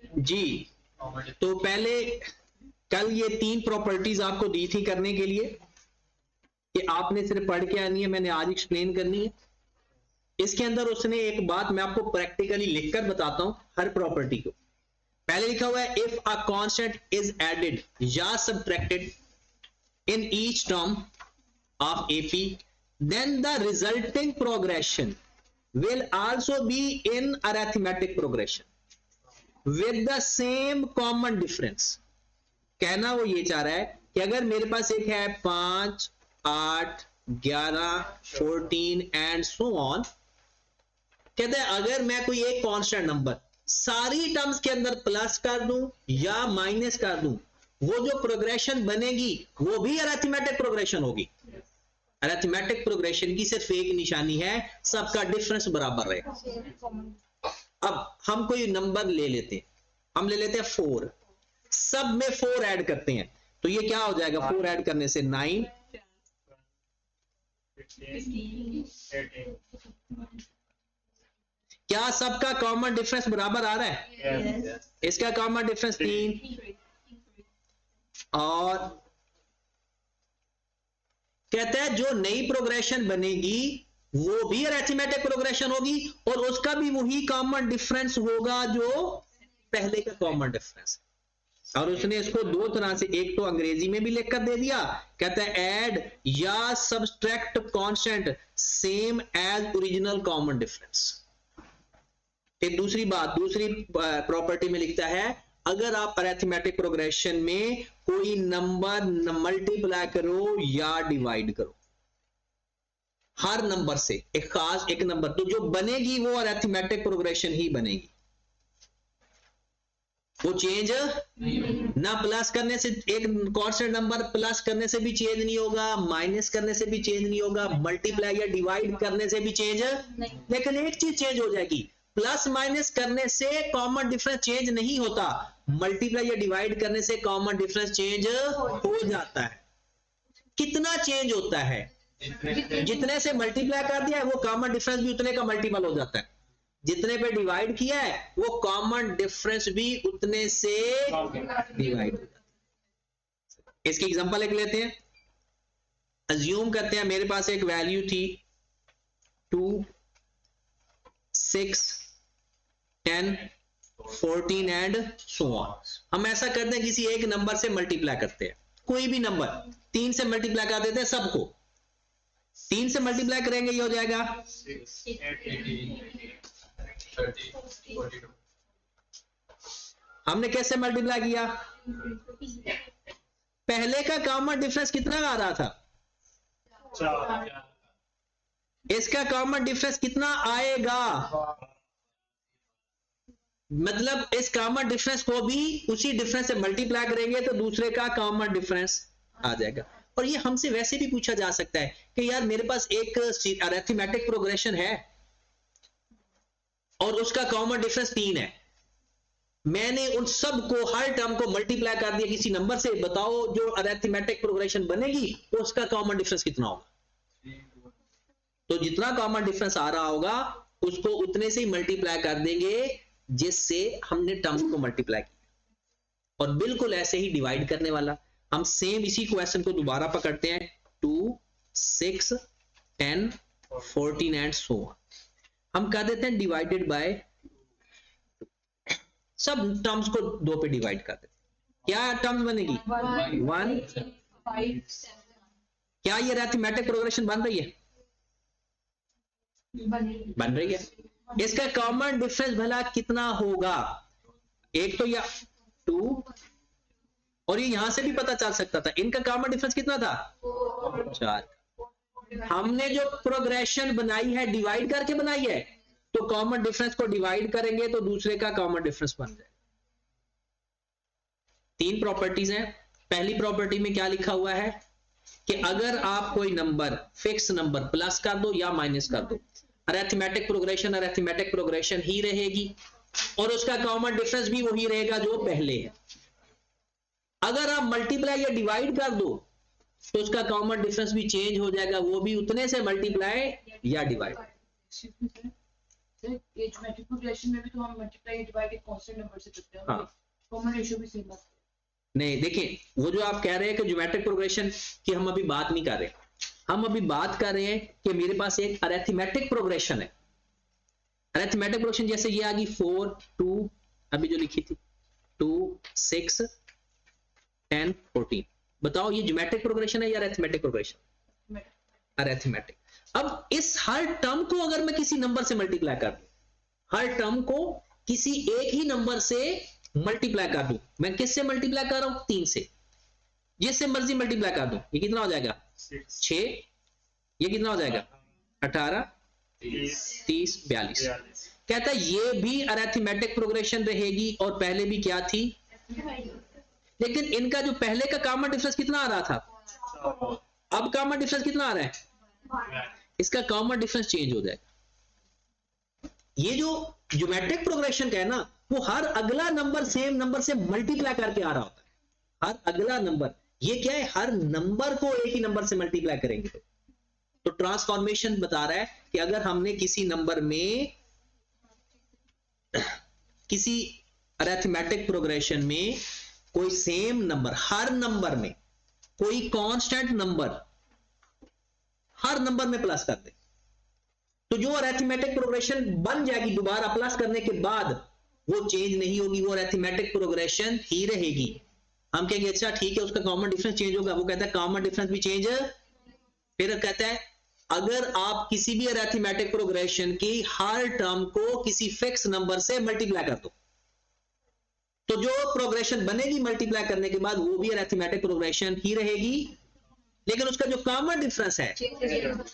जी। तो पहले कल ये 3 प्रॉपर्टीज आपको दी थी करने के लिए कि आपने सिर्फ पढ़ के आनी है, मैंने आज एक्सप्लेन करनी है। इसके अंदर उसने एक बात मैं आपको प्रैक्टिकली लिखकर बताता हूं हर प्रॉपर्टी को। पहले लिखा हुआ है if a constant is added या subtracted in each term of AP then the resulting progression will also be in arithmetic progression with the same common difference। कहना वो ये चाह रहा है कि अगर मेरे पास एक है 5, 8, 11, 14 एंड सो ऑन, कहते हैं अगर मैं कोई एक कांस्टेंट नंबर सारी टर्म्स के अंदर प्लस कर दूं या माइनस कर दूं, वो जो प्रोग्रेशन बनेगी वो भी अरिथमेटिक प्रोग्रेशन होगी। अरिथमेटिक प्रोग्रेशन की सिर्फ एक निशानी है, सबका डिफरेंस बराबर रहेगा। अब हम कोई नंबर ले लेते हैं, हम ले लेते हैं 4, सब में 4 ऐड करते हैं तो ये क्या हो जाएगा? 4 ऐड करने से 9, क्या सबका कॉमन डिफरेंस बराबर आ रहा है? इसका कॉमन डिफरेंस 3 और कहता है जो नई प्रोग्रेशन बनेगी वो भी अरिथमेटिक प्रोग्रेशन होगी और उसका भी वही कॉमन डिफरेंस होगा जो पहले का कॉमन डिफरेंस। और उसने इसको दो तरह से, एक तो अंग्रेजी में भी लिखकर दे दिया, कहता है ऐड या subtract constant same as original common difference. एक दूसरी बात, दूसरी प्रॉपर्टी में लिखता है अगर आप अरिथमेटिक प्रोग्रेशन में कोई नंबर मल्टीप्लाई करो या डिवाइड करो, हर नंबर से एक खास एक नंबर, तो जो बनेगी वो अरिथमेटिक प्रोग्रेशन ही बनेगी, वो चेंज ना प्लस करने से, एक कांस्टेंट नंबर प्लस करने से भी चेंज नहीं होगा, माइनस करने से भी चेंज नहीं होगा, मल्टीप्लाई या डिवाइड करने से भी चेंज नहीं। लेकिन एक चीज चेंज हो जाएगी, प्लस माइनस करने से कॉमन डिफरेंस चेंज नहीं होता, मल्टीप्लाई या डिवाइड करने से कॉमन डिफरेंस चेंज हो जाता है। कितना चेंज होता है? जितने से मल्टीप्लाई कर दिया है वो कॉमन डिफरेंस भी उतने का मल्टीपल हो जाता है, जितने पे डिवाइड किया है वो कॉमन डिफरेंस भी उतने से डिवाइड हो जाता है। इसकी एग्जांपल एक लेते हैं। अज्यूम करते हैं मेरे पास एक वैल्यू थी 2, 6, 10, 14 एंड सो ऑन। हम ऐसा करते हैं किसी एक नंबर से मल्टीप्लाई करते हैं, कोई भी नंबर 3 से मल्टीप्लाई कर देते हैं, सबको 3 से मल्टीप्लाई करेंगे ये हो जाएगा 6, 8, 18, 30, 42। हमने कैसे मल्टीप्लाई किया? पहले का कॉमन डिफरेंस कितना आ रहा था? 4। इसका कॉमन डिफरेंस कितना आएगा? मतलब इस कॉमन डिफरेंस को भी उसी डिफरेंस से मल्टीप्लाई करेंगे तो दूसरे का कॉमन डिफरेंस आ जाएगा। और ये हमसे वैसे भी पूछा जा सकता है कि यार मेरे पास एक अरिथमेटिक प्रोग्रेशन है और उसका कॉमन डिफरेंस 3 है, मैंने उन सब को, हर टर्म को मल्टीप्लाई कर दिया किसी नंबर से, बताओ जो अरिथमेटिक प्रोग्रेशन बनेगी उसका कॉमन डिफरेंस कितना होगा? तो जितना कॉमन डिफरेंस आ रहा होगा उसको उतने से ही मल्टीप्लाई कर देंगे जिससे हमने टर्म्स को मल्टीप्लाई किया। और बिल्कुल ऐसे ही डिवाइड करने वाला, हम सेम इसी क्वेश्चन को दोबारा पकड़ते हैं, 2, 6, 10, 14 एंड सो ऑन। हम कर देते हैं डिवाइडेड बाय, सब टर्म्स को 2 पे डिवाइड कर देते हैं। क्या टर्म्स बनेगी? 1, 5, 7 क्या ये अरिथमेटिक प्रोग्रेशन बन रही है? बन रही है। इसका कॉमन डिफरेंस भला कितना होगा? एक तो या 2, और ये यहां से भी पता चल सकता था, इनका कॉमन डिफरेंस कितना था? 4। हमने जो प्रोग्रेशन बनाई है डिवाइड करके बनाई है, तो कॉमन डिफरेंस को डिवाइड करेंगे तो दूसरे का कॉमन डिफरेंस बन जाएगा। 3 प्रॉपर्टीज हैं। पहली प्रॉपर्टी में क्या लिखा हुआ है कि अगर आप कोई नंबर, फिक्स नंबर प्लस कर दो या माइनस कर दो, अरिथमेटिक प्रोग्रेशन ही रहेगी और उसका कॉमन डिफरेंस भी वही रहेगा जो पहले है। अगर आप मल्टीप्लाई या डिवाइड कर दो तो उसका कॉमन डिफरेंस भी चेंज हो जाएगा, वो भी उतने से मल्टीप्लाई या डिवाइड। ये ज्योमेट्रिक प्रोग्रेशन में भी तो हम मल्टीप्लाई डिवाइड एक कांस्टेंट नंबर से करते हैं, हाँ। कॉमन रेशियो भी सेम है। नहीं देखिए, वो जो आप कह रहे हैं कि ज्योमेट्रिक प्रोग्रेशन की हम अभी बात नहीं कर रहे, हम अभी बात कर रहे हैं कि मेरे पास एक अरिथमेटिक प्रोग्रेशन है। अरिथमेटिक प्रोग्रेशन जैसे ये आ गई 4 2, अभी जो लिखी थी 2 6 10 14, बताओ ये ज्योमेट्रिक प्रोग्रेशन है या अरिथमेटिक प्रोग्रेशन? अरिथमेटिक। अब इस हर टर्म को अगर मैं किसी नंबर से मल्टीप्लाई कर दूं, हर टर्म को किसी एक ही नंबर से मल्टीप्लाई कर दूं, मैं किससे मल्टीप्लाई कर रहा हूं? 3 से, जिससे मर्जी मल्टीप्लाई कर दूं, ये कितना हो जाएगा? 6, ये कितना हो जाएगा? 18 30 42। कहता है ये भी अरिथमेटिक प्रोग्रेशन रहेगी और पहले भी क्या थी, लेकिन इनका जो पहले का कॉमन डिफरेंस कितना आ रहा था, अब कॉमन डिफरेंस कितना आ रहा है? इसका कॉमन डिफरेंस चेंज हो जाएगा। ये जो ज्योमेट्रिक प्रोग्रेशन का है ना, वो हर अगला नंबर सेम नंबर से मल्टीप्लाई करके आ रहा होता है। हर अगला नंबर, ये क्या है, हर नंबर को एक ही नंबर से मल्टीप्लाई करेंगे। तो ट्रांसफॉर्मेशन बता रहा है कि अगर हमने किसी नंबर में, किसी अरिथमेटिक प्रोग्रेशन में कोई सेम नंबर, हर नंबर में कोई कांस्टेंट नंबर हर नंबर में प्लस कर दे, तो जो अरिथमेटिक प्रोग्रेशन बन जाएगी दोबारा प्लस करने के बाद, वो चेंज नहीं होगी, वो अरिथमेटिक प्रोग्रेशन ही रहेगी। हम कहेंगे अच्छा ठीक है, उसका कॉमन डिफरेंस चेंज होगा, वो कहता है कॉमन डिफरेंस भी चेंज। फिर कहता है अगर आप किसी भी अरिथमेटिक प्रोग्रेशन की हर टर्म को किसी फिक्स नंबर से मल्टीप्लाई कर दो, तो जो प्रोग्रेशन बनेगी मल्टीप्लाई करने के बाद वो भी अरिथमेटिक प्रोग्रेशन ही रहेगी, लेकिन उसका जो कॉमन डिफरेंस है,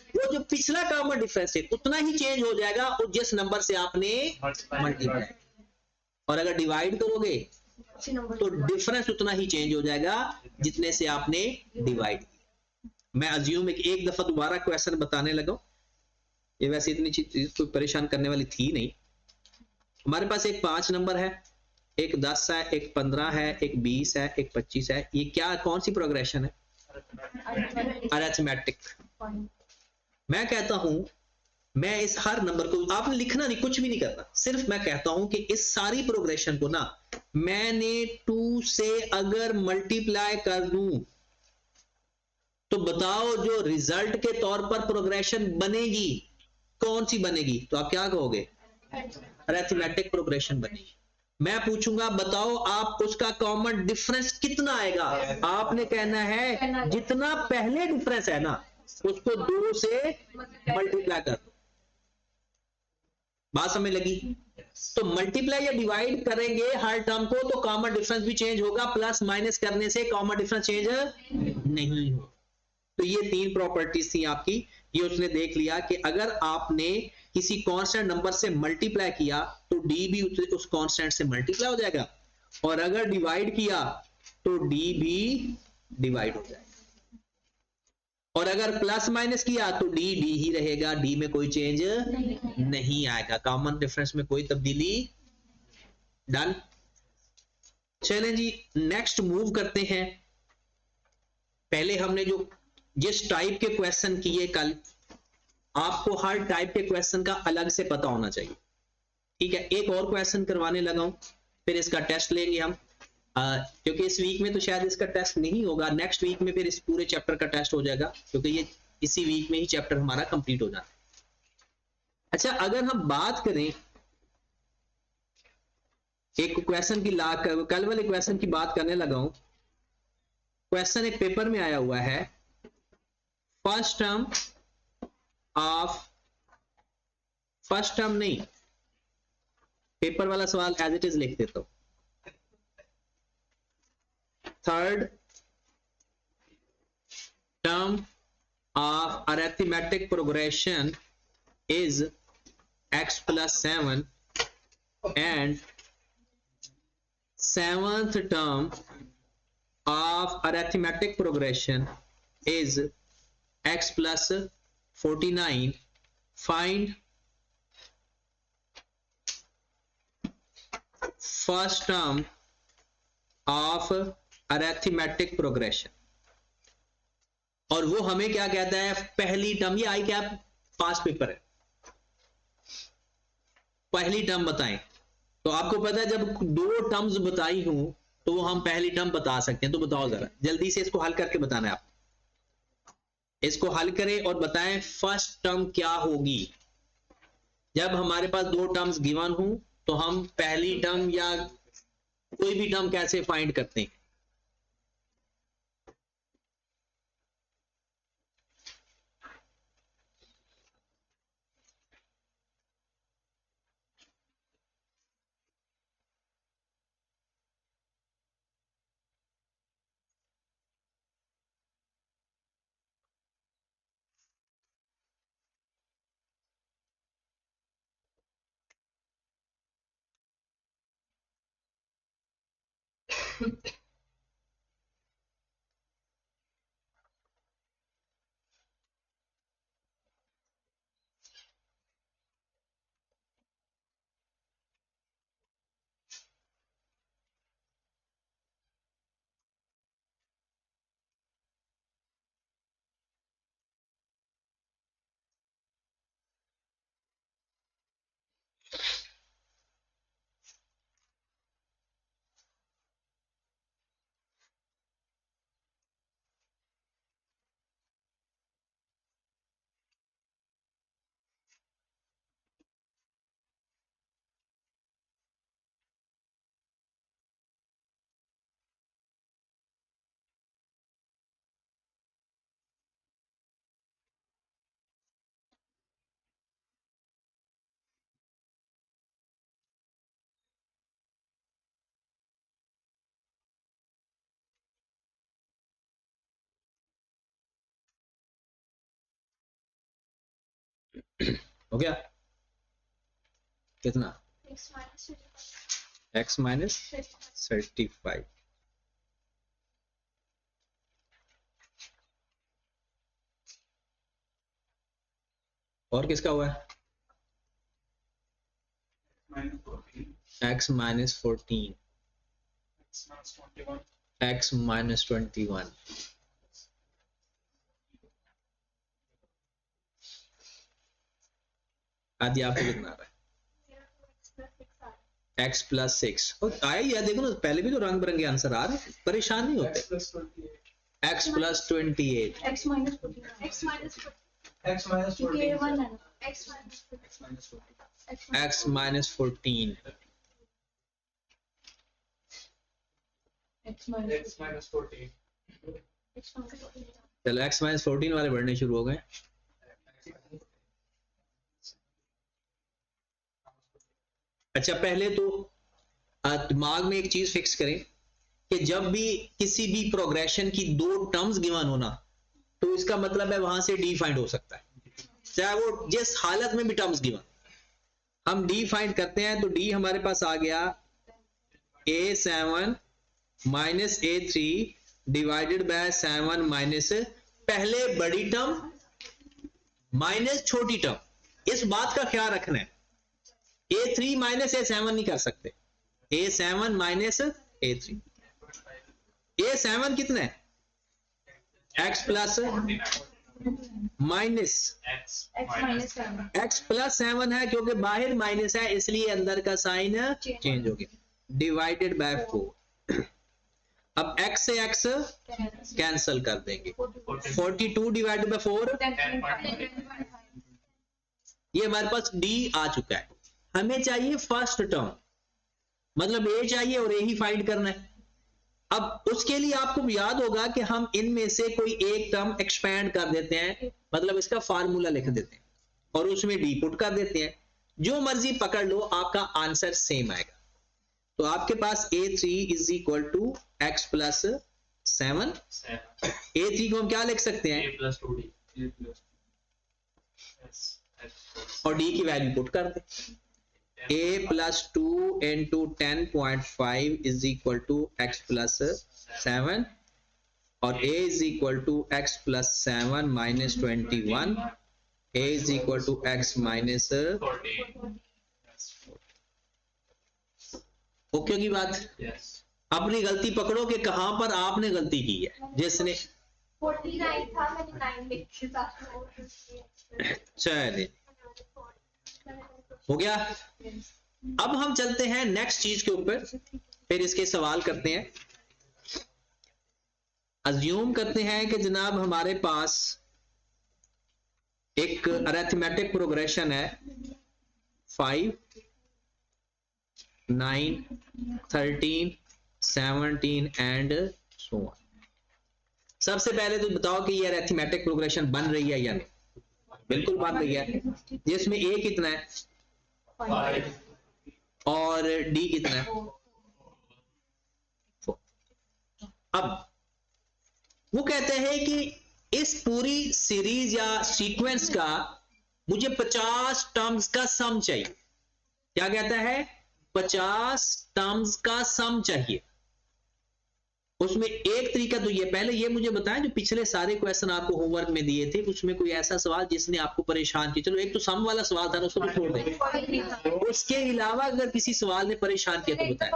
वो जो पिछला कॉमन डिफरेंस है उतना ही चेंज हो जाएगा और जिस नंबर से आपने मल्टीप्लाई। और अगर डिवाइड करोगे तो डिफरेंस उतना ही चेंज हो जाएगा जितने से आपने डिवाइड किया। मैं अज्यूम एक दफा दोबारा क्वेश्चन बताने लगा, ये वैसे इतनी चीज कोई परेशान करने वाली थी नहीं। हमारे पास एक 5 नंबर है, एक 10 है, एक 15 है, एक 20 है, एक 25 है। ये क्या, कौन सी प्रोग्रेशन है? अरिथमेटिक। मैं कहता हूं, मैं इस हर नंबर को, आपने लिखना नहीं, कुछ भी नहीं करना, सिर्फ मैं कहता हूं कि इस सारी प्रोग्रेशन को ना मैंने 2 से अगर मल्टीप्लाई कर दूं, तो बताओ जो रिजल्ट के तौर पर प्रोग्रेशन बनेगी कौन सी बनेगी? तो आप क्या कहोगे? अरिथमेटिक प्रोग्रेशन बनेगी। मैं पूछूंगा बताओ आप उसका कॉमन डिफरेंस कितना आएगा? आपने कहना है जितना पहले डिफरेंस है ना उसको 2 से मल्टीप्लाई कर दो। बात समझ लगी? तो मल्टीप्लाई या डिवाइड करेंगे हर टर्म को तो कॉमन डिफरेंस भी चेंज होगा, प्लस माइनस करने से कॉमन डिफरेंस चेंज नहीं हो। तो ये 3 प्रॉपर्टीज थी आपकी, ये उसने देख लिया कि अगर आपने किसी कांस्टेंट नंबर से मल्टीप्लाई किया तो डी भी उस कांस्टेंट से मल्टीप्लाई हो जाएगा, और अगर डिवाइड किया तो डी भी डिवाइड हो जाएगा, और अगर प्लस माइनस किया तो डी डी ही रहेगा, डी में कोई चेंज नहीं आएगा, कॉमन डिफरेंस में कोई तब्दीली। डन। चलें जी, नेक्स्ट मूव करते हैं। पहले हमने जो जिस टाइप के क्वेश्चन किए कल, आपको हर टाइप के क्वेश्चन का अलग से पता होना चाहिए, ठीक है? एक और क्वेश्चन करवाने लगा हूं, फिर इसका टेस्ट लेंगे हम, क्योंकि इस वीक में तो शायद इसका टेस्ट नहीं होगा, नेक्स्ट वीक में फिर इस पूरे चैप्टर का टेस्ट हो जाएगा, क्योंकि ये इसी वीक में ही चैप्टर हमारा कंप्लीट हो जाता है। अच्छा, अगर हम बात करें एक क्वेश्चन की, कल वाले क्वेश्चन की बात करने लगा हूं। क्वेश्चन एक पेपर में आया हुआ है, फर्स्ट टर्म नहीं, पेपर वाला सवाल एज इट इज लिख देता हूं। Third term of arithmetic progression is x plus 7 and 7th term of arithmetic progression is x plus 49. Find first term of arithmetic progression. और वो हमें क्या कहता है? पहली टर्म, ये आई क्या पास्ट पेपर है, पहली टर्म बताएं। तो आपको पता है जब दो टर्म्स बताई हूं तो वो हम पहली टर्म बता सकते हैं। तो बताओ जरा जल्दी से इसको हल करके बताना है आप। इसको हल करें और बताएं फर्स्ट टर्म क्या होगी। जब हमारे पास दो टर्म्स गिवन हो तो हम पहली टर्म या कोई भी टर्म कैसे फाइंड करते हैं। हो गया कितना x माइनस 35। और किसका हुआ है x माइनस 14 x माइनस 21। आदि आपको लिखना है x प्लस 6 आया या देखो ना पहले भी तो रंग बिरंगे आंसर आ रहे हैं, परेशान नहीं होते। x plus 28 X minus 14. x minus क्योंकि ये 14 1 है ना. x minus 14 X minus x minus 14 चलो x माइनस 14 वाले बढ़ने शुरू हो गए। अच्छा पहले तो दिमाग में एक चीज फिक्स करें कि जब भी किसी भी प्रोग्रेशन की दो टर्म्स गिवन होना तो इसका मतलब है वहां से डी फाइंड हो सकता है, चाहे वो जिस हालत में भी टर्म्स गिवन। हम डी फाइंड करते हैं तो डी हमारे पास आ गया a7 minus a3 divided by 7 minus पहले बड़ी टर्म माइनस छोटी टर्म। इस बात का ख्याल रखना है a3 माइनस a7 नहीं कर सकते, a7 माइनस a3। a7 कितना है x plus minus x minus 7. x plus 7 है क्योंकि बाहर माइनस है इसलिए अंदर का साइन चेंज हो गया, डिवाइडेड बाय 4। अब x से x कैंसल कर देंगे, 42 डिवाइडेड बाय 4 ये हमारे पास d आ चुका है। हमें चाहिए फर्स्ट टर्म, मतलब a चाहिए और a ही फाइंड करना है। अब उसके लिए आपको याद होगा कि हम इनमें से कोई एक टर्म एक्सपैंड कर देते हैं, मतलब इसका फार्मूला लिख देते हैं और उसमें डी पुट कर देते हैं। जो मर्जी पकड़ लो आपका आंसर सेम आएगा। तो आपके पास a3 is equal to x plus 7। a3 को हम क्या लिख सकते हैं a plus 2d और d की वैल्यू पुट कर दे। a plus 2 into 10.5 is equal to x plus 7 और a is equal to x plus 7 minus 21, a is equal to x minus 14 okay की बात। yes अपनी गलती पकड़ो कि कहां पर आपने गलती की है। जिसने 49 था मैंने 9 लिख दिया। चलिए हो गया। अब हम चलते हैं नेक्स्ट चीज के ऊपर, फिर इसके सवाल करते हैं। अज्यूम करते हैं कि जनाब हमारे पास एक अरिथमेटिक प्रोग्रेशन है 5, 9, 13, 17 एंड सो ऑन। सबसे पहले तो बताओ कि ये अरिथमेटिक प्रोग्रेशन बन रही है या नहीं? बिल्कुल बन रही है, जिसमें a कितना है 5 और d कितना है 4। अब वो कहते हैं कि इस पूरी सीरीज या सीक्वेंस का मुझे 50 टर्म्स का सम चाहिए। क्या कहता है? 50 टर्म्स का सम चाहिए। उसमें एक तरीका तो ये, पहले ये मुझे बताएं जो पिछले सारे क्वेश्चन आपको होमवर्क में दिए थे उसमें कोई ऐसा सवाल जिसने आपको परेशान किया। चलो एक तो सम वाला सवाल था ना, उसको भी छोड़ दें। उसके अलावा अगर किसी सवाल ने परेशान किया तो बताएं।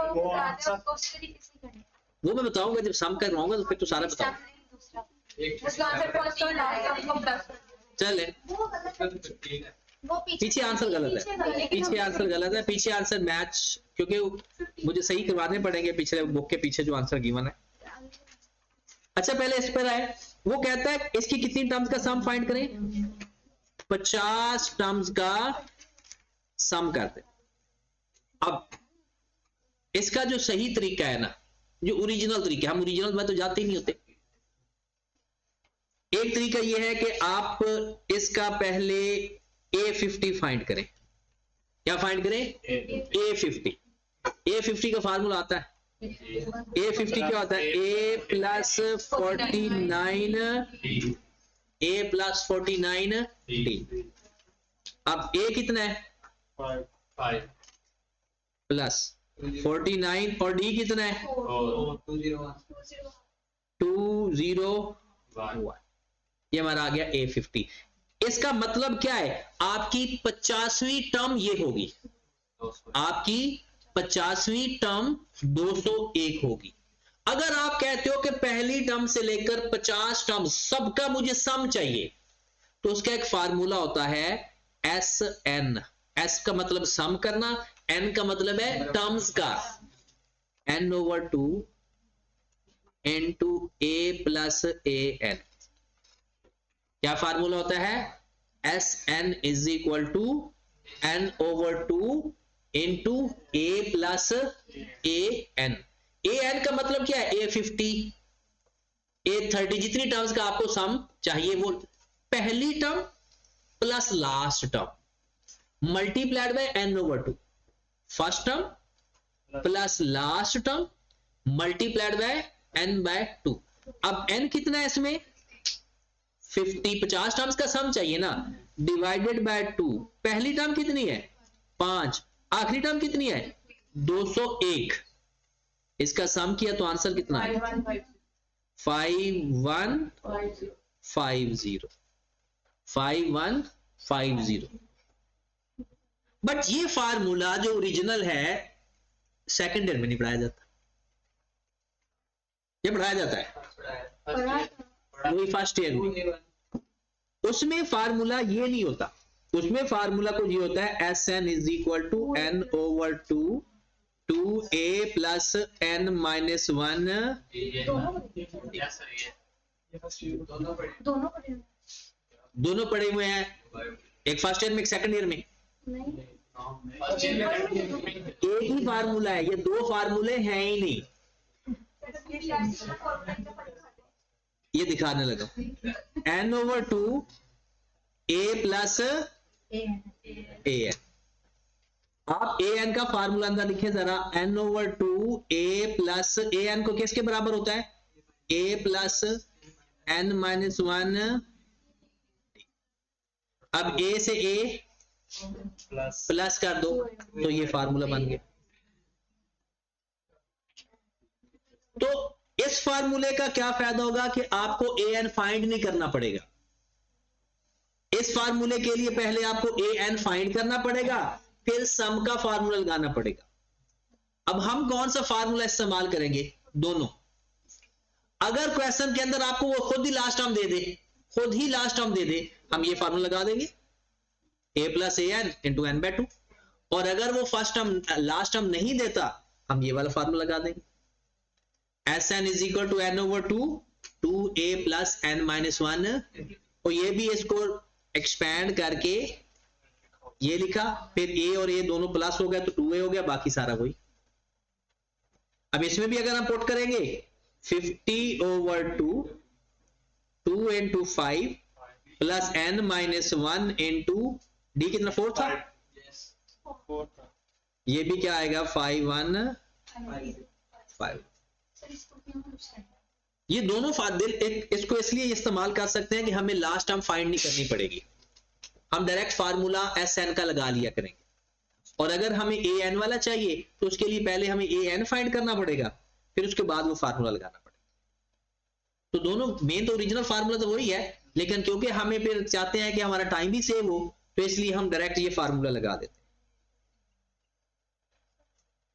वो मैं बताऊंगा जब सम कर रहा तो फिर तो सारा बताऊंगा। चले पीछे आंसर गलत है, पीछे आंसर गलत है, पीछे आंसर मैच, क्योंकि मुझे सही करवाने पड़ेंगे पिछले बुक के पीछे जो आंसर गिवन है। अच्छा पहले इस पर आए, वो कहता है इसकी कितनी टर्म्स का सम फाइंड करें? 50 टर्म्स का सम करते। अब इसका जो सही तरीका है ना, जो ओरिजिनल तरीका, हम ओरिजिनल में तो जाते ही नहीं होते। एक तरीका यह है कि आप इसका पहले A50 फाइंड करें। क्या फाइंड करें? A50। A50 का फार्मूला आता है, A50 क्या होता है? A plus 49 A plus 49 D। अब A कितना है? 5 प्लस 49 और D कितना है? 201। ये हमारा आ गया A50। इसका मतलब क्या है? आपकी 50वीं टर्म ये होगी, आपकी 50वीं टर्म 201 होगी। अगर आप कहते हो कि पहली टर्म से लेकर 50 टर्म सबका मुझे सम चाहिए, तो उसका एक फार्मूला होता है SN। S का मतलब सम करना, N का मतलब है टर्म्स का, N/2 into A plus AN। क्या फार्मूला होता है? SN is equal to N/2 into A plus AN। AN का मतलब क्या है? A50, A30, जितनी टर्म्स का आपको सम चाहिए वो पहली term plus last term multiplied by N/2। First term plus last term multiplied by N/2। अब N कितना है इसमें? 50 टर्म्स का सम चाहिए ना, डिवाइडेड बाय 2। पहली टर्म कितनी है? 5। आखिरी टर्म कितनी है? 201। इसका सम किया तो आंसर कितना है? 5150। बट ये फार्मूला जो ओरिजिनल है सेकंड ईयर में नहीं पढ़ाया जाता, ये पढ़ाया जाता है वही फर्स्ट ईयर में। उसमें फार्मूला ये नहीं होता, उसमें फार्मूला कुछ ये होता है SN is equal to N/2 2A plus N-1। दोनों पढ़े हुए हैं, एक फर्स्ट ईयर में एक सेकंड ईयर में। एक ही फार्मूला है, ये दो फार्मूले हैं ही नहीं। ये दिखाने लगा N/2 A प्लस AN। आप AN का फार्मूला अंदर लिखे जरा, N/2 A प्लस AN को किसके बराबर होता है? A plus N-1। अब A से A प्लस कर दो तो ये फार्मूला बन गया। तो इस फार्मूले का क्या फायदा होगा कि आपको AN फाइंड नहीं करना पड़ेगा। इस फार्मूले के लिए पहले आपको AN फाइंड करना पड़ेगा, फिर सम का फार्मूला लगाना पड़ेगा। अब हम कौन सा फार्मूला इस्तेमाल करेंगे? दोनों। अगर क्वेश्चन के अंदर आपको वो खुद ही लास्ट टर्म दे दे, हम ये फार्मूला लगा देंगे A plus AN into N/2। और अगर वो फर्स्ट टर्म लास्ट टर्म नहीं देता, हम ये वाला फार्मूला लगा देंगे, S N is equal to N over two, two A plus N minus one, और ये भी इसको एक्सपैंड करके ये लिखा, फिर ए और ए दोनों प्लस हो गया तो 2a हो गया, बाकी सारा वही। अब इसमें भी अगर हम पुट करेंगे 50 over 2, 2 into 5 plus n minus 1 into D कितना 4 था, Yes. Fourth. ये भी क्या आएगा 5 1 5। सर इसको क्यों पूछना है? ये दोनों इसको इसलिए इस्तेमाल कर सकते हैं कि हमें लास्ट टर्म फाइंड नहीं करनी पड़ेगी, हम डायरेक्ट फार्मूला एस एन का लगा लिया करेंगे। और अगर हमें ए एन वाला चाहिए तो उसके लिए पहले हमें ए एन फाइंड करना पड़ेगा, फिर उसके बाद वो फार्मूला लगाना पड़ेगा। तो दोनों मेन तो ओरिजिनल फार्मूला तो वही है, लेकिन क्योंकि हमें फिर चाहते हैं कि हमारा टाइम भी सेव हो, तो इसलिए हम डायरेक्ट ये फार्मूला लगा देते हैं।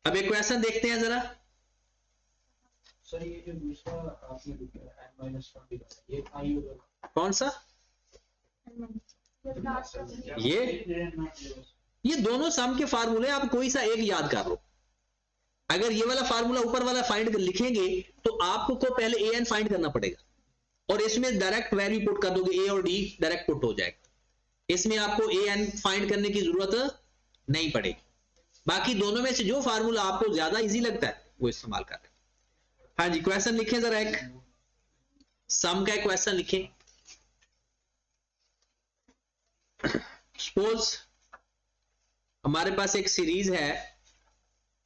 अब एक क्वेश्चन देखते हैं जरा। सर ये जो दूसरा आपने लिखा n minus 1 दिखा, ये आई होगा। कौन सा, ये दोनों सम के फार्मूले, आप कोई सा एक याद कर लो। अगर ये वाला फार्मूला ऊपर वाला फाइंड लिखेंगे तो आपको को पहले ए एन फाइंड करना पड़ेगा, और इसमें डायरेक्ट वैल्यू पुट कर दोगे, ए और डी डायरेक्ट पुट हो जाएगा, इसमें आपको ए एन फाइंड करने की जरूरत नहीं पड़ेगी। बाकी दोनों में से जो फार्मूला आपको ज्यादा इजी लगता है वो इस्तेमाल कर रहे हैं। हाँ जी, क्वेश्चन लिखें जरा, एक सम का एक क्वेश्चन लिखें। सपोज हमारे पास एक सीरीज है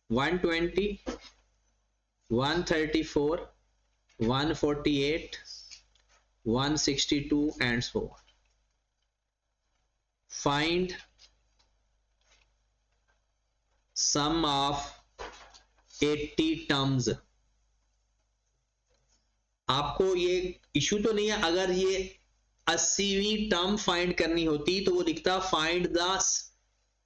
120, 134, 148, 162 and so on. Find sum of 80 terms. आपको ये इशू तो नहीं है, अगर ये 80वीं टर्म फाइंड करनी होती तो वो लिखता find the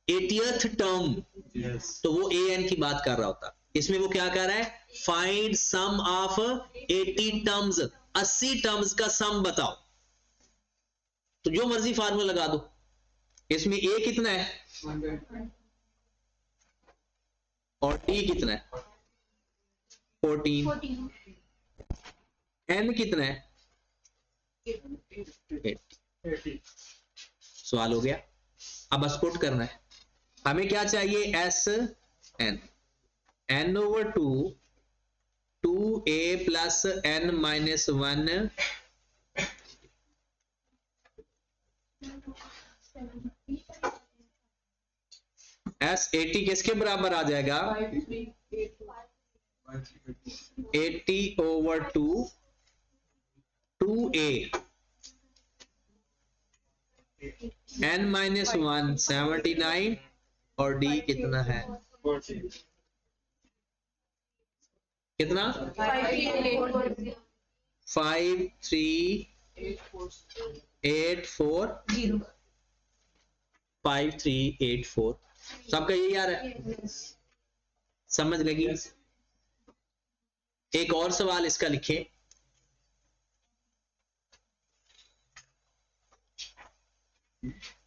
80th term, Yes. तो वो ए एन की बात कर रहा होता। इसमें वो क्या कर रहा है, find sum of 80 terms, 80 terms का सम बताओ। तो जो मर्जी फार्मूला लगा दो। इसमें ए कितना है 100. और टी कितना है 14, 14 एन कितना है 8। 80. सवाल हो गया। अब बस पुट करना है, हमें क्या चाहिए, S N, N over 2, 2a plus N minus 1, S 80 किसके बराबर आ जाएगा, 80 ओवर 2, 2a, n माइनस 1 79, और d कितना है 40. कितना 5 3 8 4 5 3 8 4। सबका यही आ रहा है, समझ लगी। एक और सवाल इसका लिखें,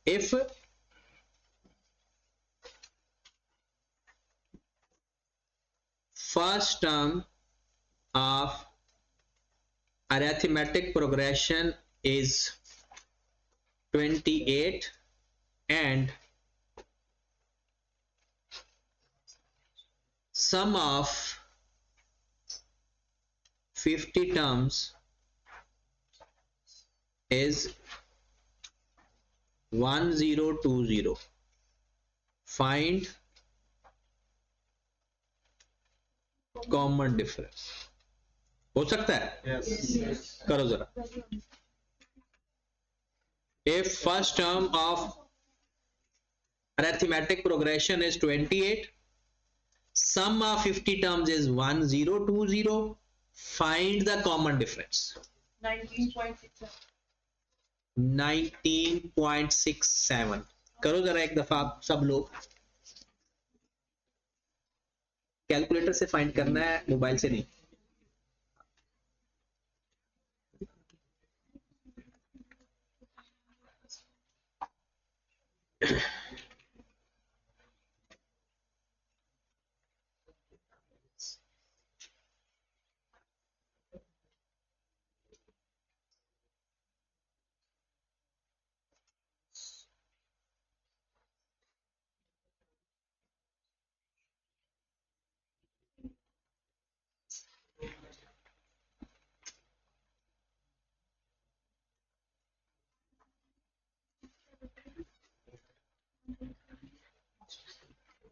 if first term of arithmetic progression is 28 and sum of 50 terms is 1020, find common difference। हो सकता है, Yes. करो जरा। if first term of arithmetic progression is 28, sum of 50 terms is 1020, find the common difference। 19.67. 19.67 करो जरा एक दफा आप सब लोग, कैलकुलेटर से फाइंड करना है, मोबाइल से नहीं।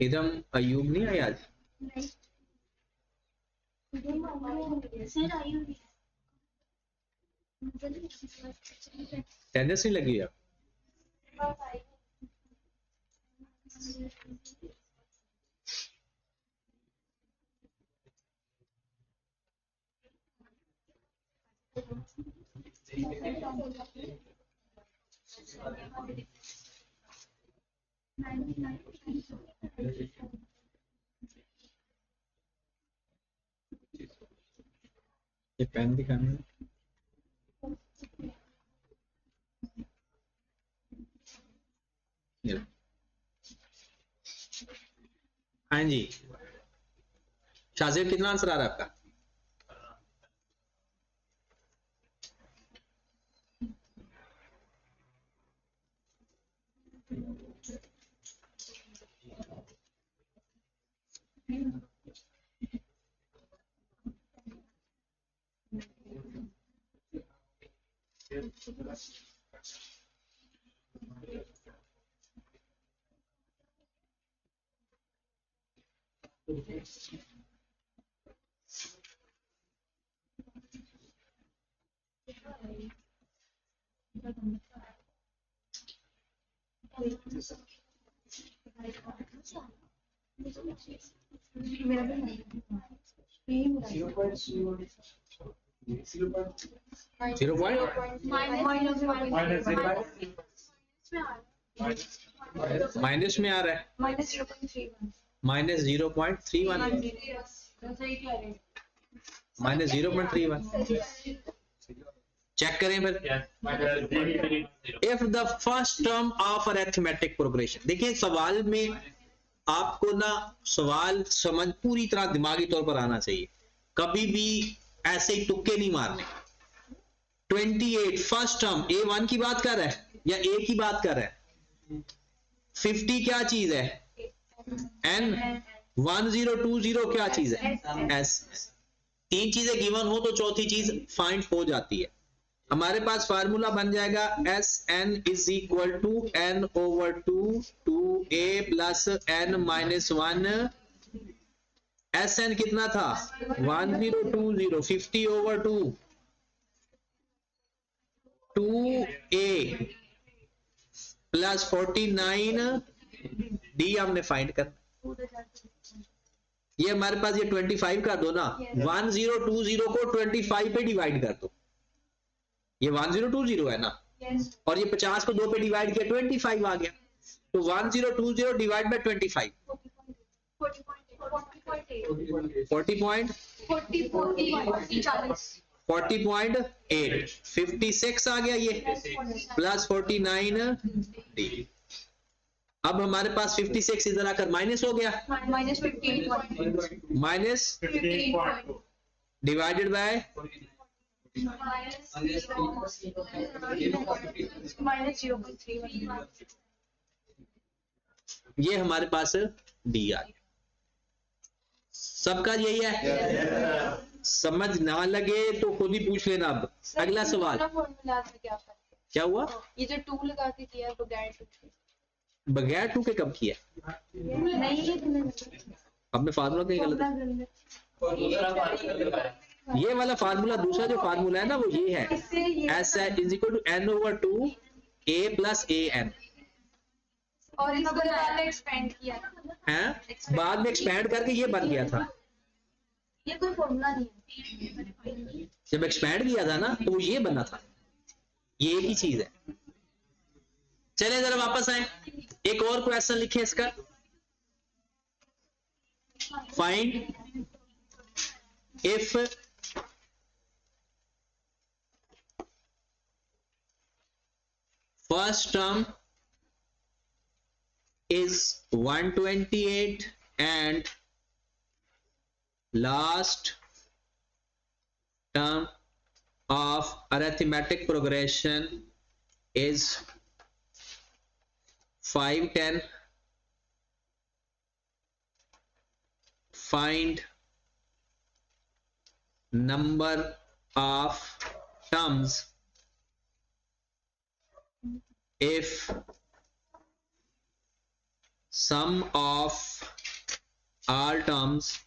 इधम अयूब नहीं आया आज? सर आयु टेंडेंस नहीं लगी है? ये पेन दिखाना है। ये। हाँ जी, शाजिब कितना आंसर आ रहा है आपका? जीरो पॉइंट माइनस में आ रहा है, माइनस 0.31, माइनस 0.31। चेक करें फिर। If the first term of arithmetic progression, देखिए सवाल में आपको ना सवाल समझ पूरी तरह दिमागी तौर पर आना चाहिए, कभी भी ऐसे ही तुक्के नहीं मारने। 28 फर्स्ट टर्म A1 की बात कर रहा है या A की बात कर रहा है? 50 क्या चीज है? N। 1020 क्या चीज है? S। तीन चीजें गिवन हो तो चौथी चीज फाइंड हो जाती है। हमारे पास फार्मूला बन जाएगा Sn is equal to n/2 2a plus n-1। Sn कितना था? 1020, 50/2 2a प्लस 49 d हमने फाइंड करना। ये हमारे पास ये 25 कर दो ना, 1020 को 25 पे डिवाइड कर दो, ये 1020 है ना, और ये 50 को 2 पे डिवाइड किया 25 आ गया, तो 1020 डिवाइड बाय 25 40.8 56 आ गया ये, प्लस 49 डी। अब हमारे पास 56 इधर आकर माइनस हो गया, माइनस डिवाइडेड बाय ये हमारे पास डी आ गया। सबका यही है? समझ ना लगे तो खुद ही पूछ लेना। अब अगला सवाल क्या हुआ? ये जो 2 लगा के किया बगैर 2 के कब किया? आपने फार्मूला कहीं गलत है। ये वाला फार्मूला, दूसरा जो फार्मूला है ना वो ये है, S is equal to n/2 a plus an। और इसको बाद में एक्सपेंड किया हैं? बाद में एक्सपैंड करके ये बन गया था। ये कोई फॉर्मूला नहीं है। जब एक्सपैंड किया था ना तो वो ये बना था, ये एक ही चीज है। चलिए जरा वापस आए, एक और क्वेश्चन लिखे इसका। Find if first term is 128 and last term of arithmetic progression is 510. Find number of terms if sum of all terms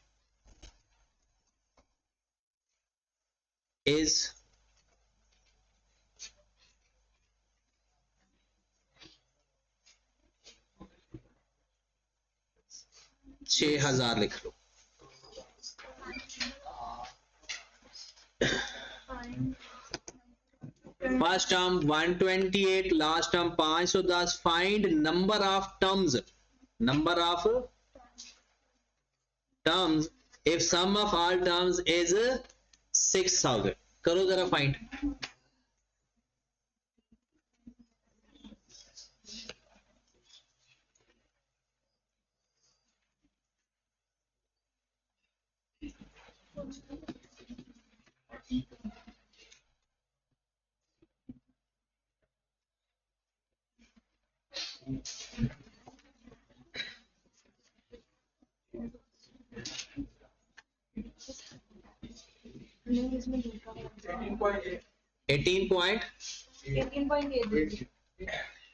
is छह हजार लिख लो। First term 128, last term 510। Find number of terms if sum of all terms is 6000। करो जरा find. नहीं इसमें दूसरा 18 18.8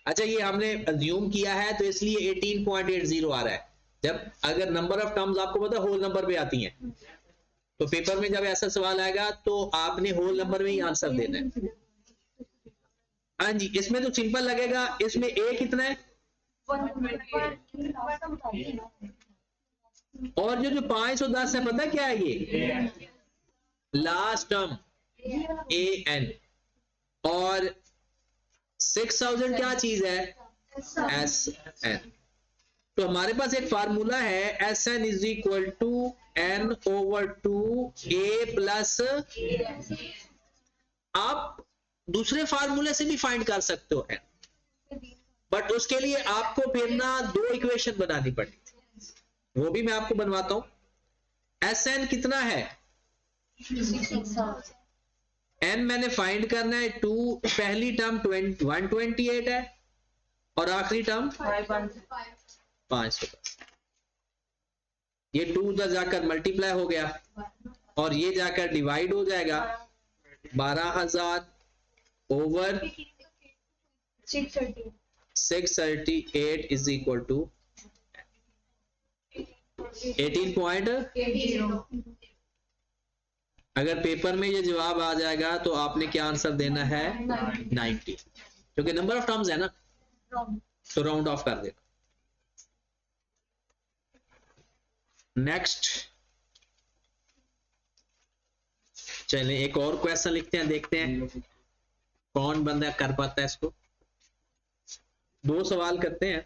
अच्छा, ये हमने अज्यूम किया है तो इसलिए 18.80 आ रहा है। जब अगर नंबर ऑफ टर्म्स आपको पता होल नंबर पे आती हैं तो पेपर में जब ऐसा सवाल आएगा तो आपने होल नंबर में ही आंसर देना है। हाँ जी, इसमें तो सिंपल लगेगा। इसमें ए कितना है और जो 510 है पता क्या है, ये लास्ट टर्म ए एन और 6000 क्या चीज है एस एन। तो हमारे पास एक फार्मूला है S N is equal to N over 2 A plus. आप दूसरे फार्मूले से भी फाइंड कर सकते हो एन, बट उसके लिए आपको फिर ना 2 इक्वेशन बनानी पड़ेगी, वो भी मैं आपको बनवाता हूं। एस एन कितना है एन मैंने फाइंड करना है 2। पहली टर्म 128 है और आखिरी टर्म 500। ये 2 उधर जाकर मल्टीप्लाई हो गया और ये जाकर डिवाइड हो जाएगा 12000 ओवर 638 इज इक्वल टू 18.80। अगर पेपर में ये जवाब आ जाएगा तो आपने क्या आंसर देना है 90, क्योंकि नंबर ऑफ टर्म्स है ना, तो राउंड ऑफ कर देना। नेक्स्ट चलिए एक और क्वेश्चन लिखते हैं, देखते हैं कौन बंदा कर पाता है इसको। 2 सवाल करते हैं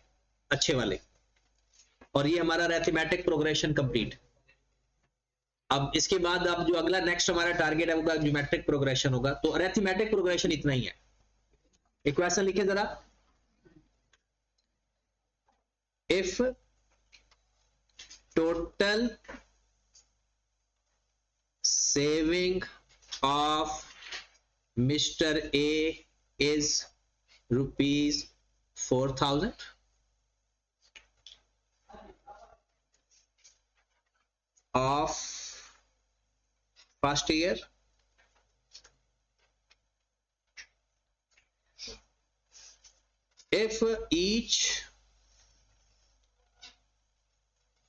अच्छे वाले और ये हमारा अरिथमेटिक प्रोग्रेशन कंप्लीट। अब इसके बाद अब जो अगला नेक्स्ट हमारा टारगेट है वो ज्योमेट्रिक प्रोग्रेशन होगा। तो अरिथमेटिक प्रोग्रेशन इतना ही है। एक क्वेश्चन लिखे जरा, if total saving of mister A is ₹4000 of first year, if each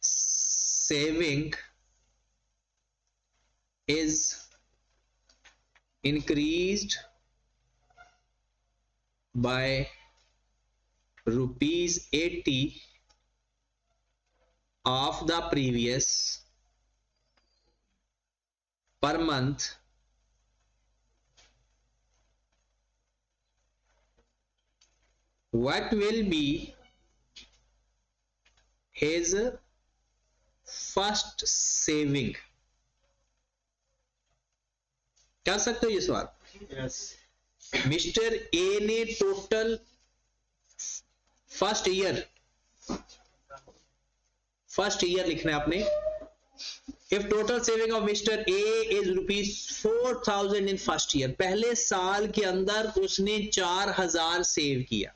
saving is increased by ₹80 of the previous per month, what will be his first saving? कर सकते हो ये सवाल? मिस्टर ए ने टोटल फर्स्ट ईयर लिखना है आपने। If total saving of Mr. A is ₹4000 in first year, पहले साल के अंदर उसने 4000 सेव किया।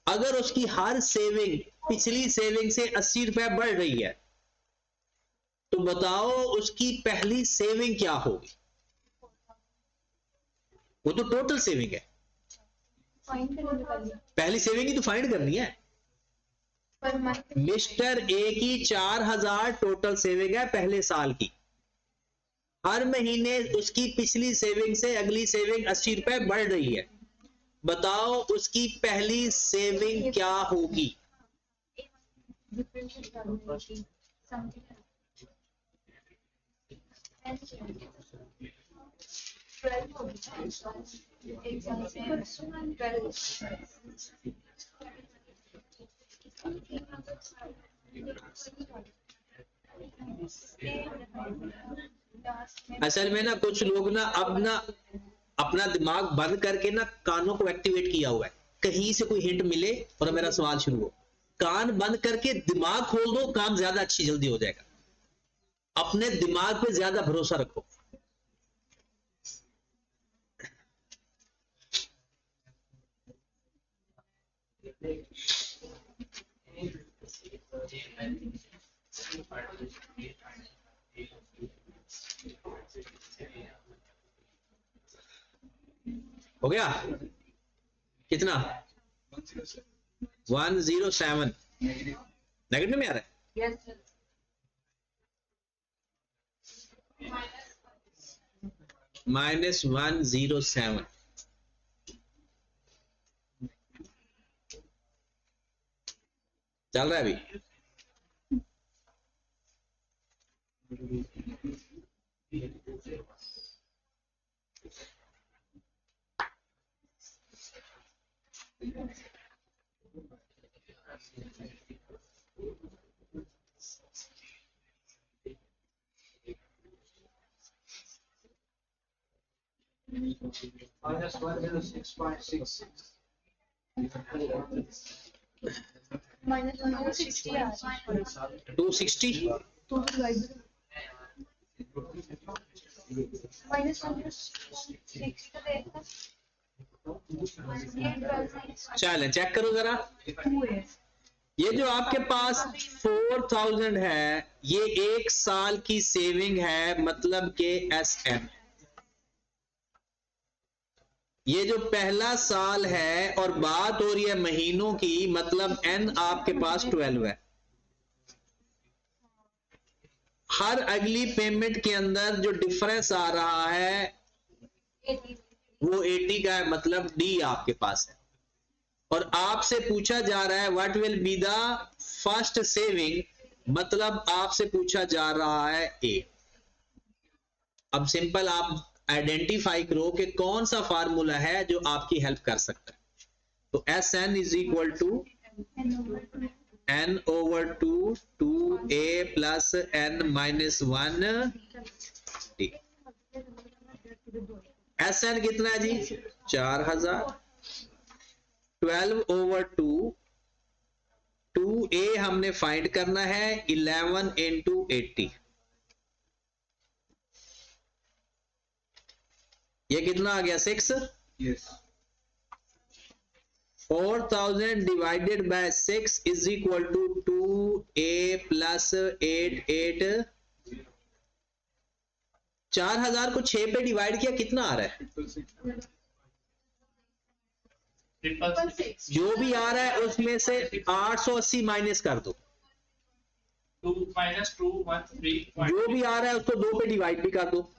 अगर उसकी हर सेविंग पिछली सेविंग से 80 रुपए बढ़ रही है तो बताओ उसकी पहली सेविंग क्या होगी? वो तो टोटल सेविंग है, पहली सेविंग ही तो फाइंड करनी है। पर मंथ मिस्टर ए की 4,000 टोटल सेविंग है पहले साल की। हर महीने उसकी पिछली सेविंग से अगली सेविंग 80 रुपए बढ़ रही है। बताओ उसकी पहली सेविंग क्या होगी? असल में ना कुछ लोग ना अब ना अपना दिमाग बंद करके ना कानों को एक्टिवेट किया हुआ है, कहीं से कोई हिंट मिले और मेरा सवाल शुरू हो। कान बंद करके दिमाग खोल दो, काम ज्यादा अच्छी जल्दी हो जाएगा। अपने दिमाग पे ज्यादा भरोसा रखो। हो गया कितना? 107 नेगेटिव में आ रहा है। Yes. -107 चल रहा है अभी। minus 106.66. Minus 160 260 minus 160 का देखा चलें चेक करो जरा। 2 है। ये जो आपके पास 4,000 है ये एक साल की सेविंग है, मतलब के SN। ये जो पहला साल है और बात हो रही है महीनों की, मतलब N आपके पास 12 है। हर अगली पेमेंट के अंदर जो डिफरेंस आ रहा है वो 80 का है, मतलब D आपके पास है। और आपसे पूछा जा रहा है what will be the first saving, मतलब आपसे पूछा जा रहा है A। अब सिंपल आप आइडेंटिफाई करो कि कौन सा फार्मूला है जो आपकी हेल्प कर सकता है। तो SN is equal to N/2 2A plus N-1 D। SN कितना है जी? 4,000। 12/2 2A हमने फाइंड करना है 11 into 80। ये कितना आ गया? 6। Yes. 4,000 divided by 6 is equal to 2A plus 8 4,000 को 6 पे डिवाइड किया कितना आ रहा है? जो भी आ रहा है उसमें से 880 माइनस कर दो। 2 minus 2 1 3 जो भी आ रहा है उसको 2 पे डिवाइड भी कर दो।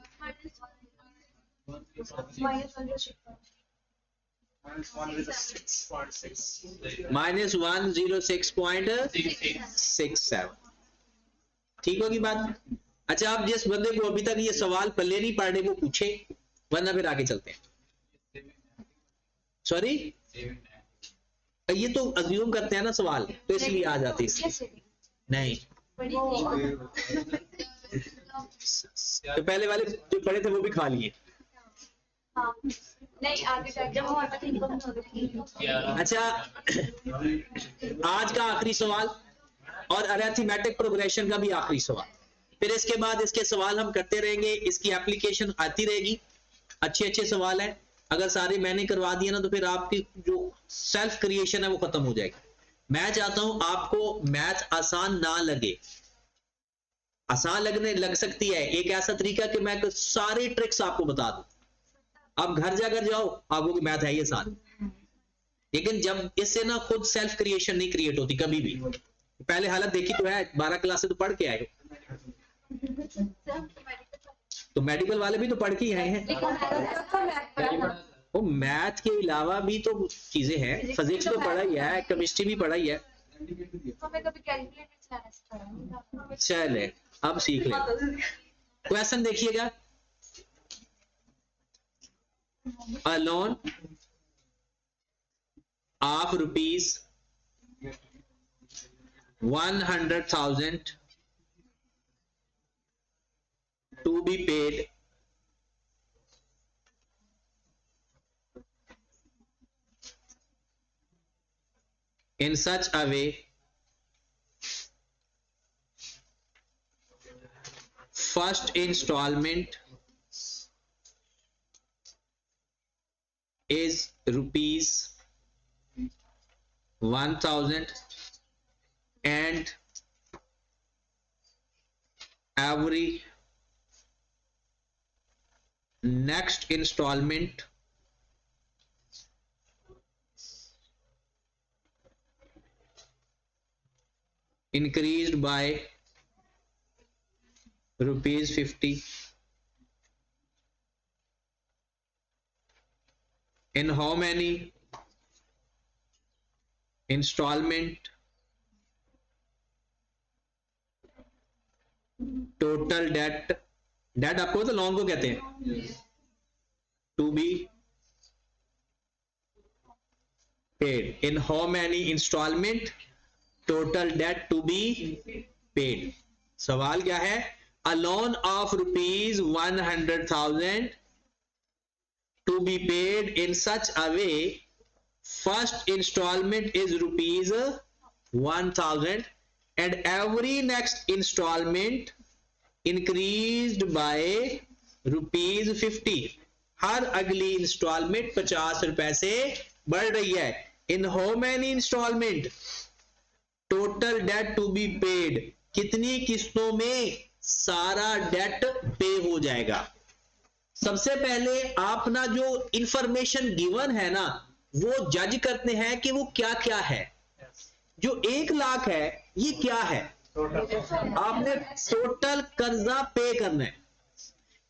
-106.67 ठीक होगी बात। अच्छा, आप जिस बंदे को अभी तक ये सवाल पल्ले नहीं पड़ रहे वो पूछे, वरना फिर आगे चलते हैं। सॉरी, ये तो अज्यूम करते हैं ना सवाल, तो इसलिए आ जाती है इसलिए। नहीं, तो पहले वाले जो पढ़े थे वो भी खा लिए। नहीं आगे जाके अच्छा, आज का आखिरी सवाल और अरिथमेटिक प्रोग्रेशन का भी आखिरी सवाल, फिर इसके बाद इसके सवाल हम करते रहेंगे, इसकी एप्लीकेशन आती रहेगी। अच्छे सवाल है, अगर सारे मैंने करवा दिए ना तो फिर आपकी जो सेल्फ क्रिएशन है वो खत्म हो जाएगी। मैं चाहता हूं आपको मैथ आसान ना लगे, आसान लग सकती है। एक ऐसा तरीका कि मैं सारी ट्रिक्स आपको बता दूं, आप घर जाकर जाओ आपको मैथ है ये आसान, लेकिन जब इससे ना खुद सेल्फ क्रिएशन नहीं क्रिएट होती कभी भी। पहले हालत देखी तो है, 12 क्लास से तो पढ़ के आए हो, तो मेडिकल वाले भी तो पढ़ के ही आए हैं। वो मैथ के अलावा भी तो चीजें हैं, फिजिक्स तो पढ़ा ही है, केमिस्ट्री भी पढ़ा ही है। हमें कभी कैलकुलेटर चलाना सिखाया। चले अब सीख ले। क्वेश्चन देखिएगा, a loan of rupees 100,000 to be paid in such a way first installment is rupees 1,000 and every next installment increased by rupees 50 in how many installment total debt आपको तो लॉन्ग को कहते हैं, to be paid in how many installment total debt to be paid। सवाल क्या है, a loan of rupees 100,000 to be paid in such a way first installment is rupees 1,000 and every next installment increased by rupees 50। हर अगली instalment 50 रुपए से बढ़ रही है। In how many installment total debt to be paid, कितनी किस्तों में सारा डेट पे हो जाएगा। सबसे पहले आप ना जो इंफॉर्मेशन गिवन है ना वो जज करते हैं कि वो क्या क्या है। जो 1 लाख है ये क्या है, आपने टोटल कर्जा पे करना है।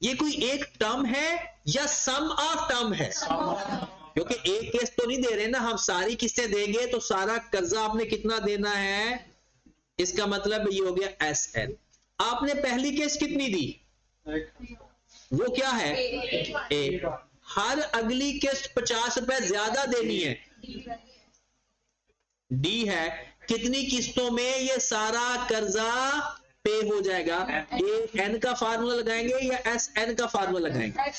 ये कोई एक टर्म है या सम ऑफ टर्म है, क्योंकि एक किस्त तो नहीं दे रहे ना, हम सारी किस्तें देंगे तो सारा कर्जा आपने कितना देना है, इसका मतलब ये हो गया SN। आपने पहली किस्त कितनी दी, वो क्या है A। हर अगली किस्त 50 रुपए ज्यादा देनी है, D है। कितनी किस्तों में ये सारा कर्जा पे हो जाएगा, AN का फार्मूला लगाएंगे या SN का फार्मूला लगाएंगे,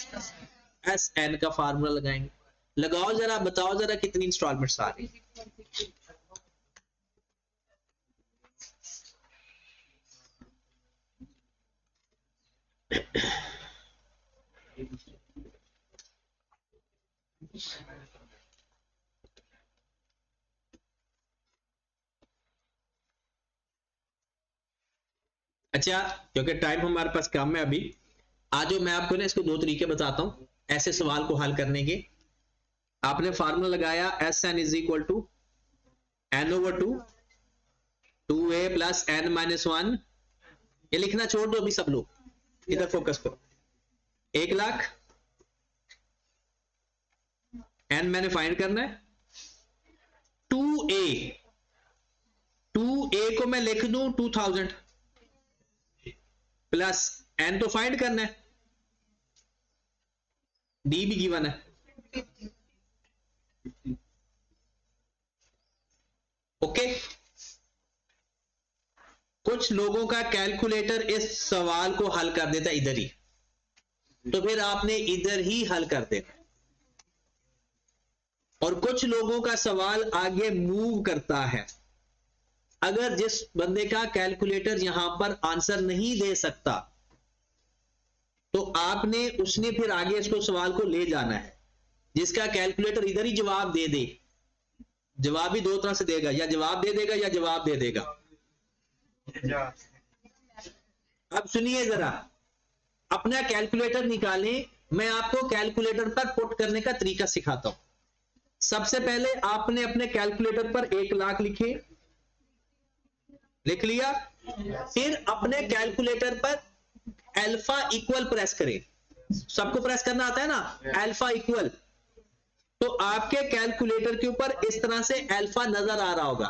SN का फार्मूला लगाएंगे। लगाओ जरा, बताओ जरा कितनी इंस्टॉलमेंट्स आ रही। अच्छा, क्योंकि टाइम हमारे पास कम है अभी, आज मैं आपको ना इसको 2 तरीके बताता हूं ऐसे सवाल को हल करने के। आपने फार्मूला लगाया SN is equal to N/2 2A plus N-1। ये लिखना छोड़ दो अभी सब लोग, इधर फोकस करो। 1 लाख, N मैंने फाइंड करना है। 2A को मैं लिख दूं 2000 प्लस N तो फाइंड करना है, D भी गिवन है। ओके, कुछ लोगों का कैलकुलेटर इस सवाल को हल कर देता है इधर ही, तो फिर आपने इधर ही हल कर देना। और कुछ लोगों का सवाल आगे मूव करता है। अगर जिस बंदे का कैलकुलेटर यहां पर आंसर नहीं दे सकता तो आपने उसने फिर आगे इसको सवाल को ले जाना है। जिसका कैलकुलेटर इधर ही जवाब दे दे, जवाब भी 2 तरह से देगा, या जवाब दे देगा या जवाब दे देगा। अब सुनिए जरा, अपना कैलकुलेटर निकालें, मैं आपको कैलकुलेटर पर पुट करने का तरीका सिखाता हूं। सबसे पहले आपने अपने कैलकुलेटर पर 1 लाख लिखे, लिख लिया। फिर अपने कैलकुलेटर पर अल्फा इक्वल प्रेस करें। सबको प्रेस करना आता है ना, अल्फा इक्वल। तो आपके कैलकुलेटर के ऊपर इस तरह से अल्फा नजर आ रहा होगा,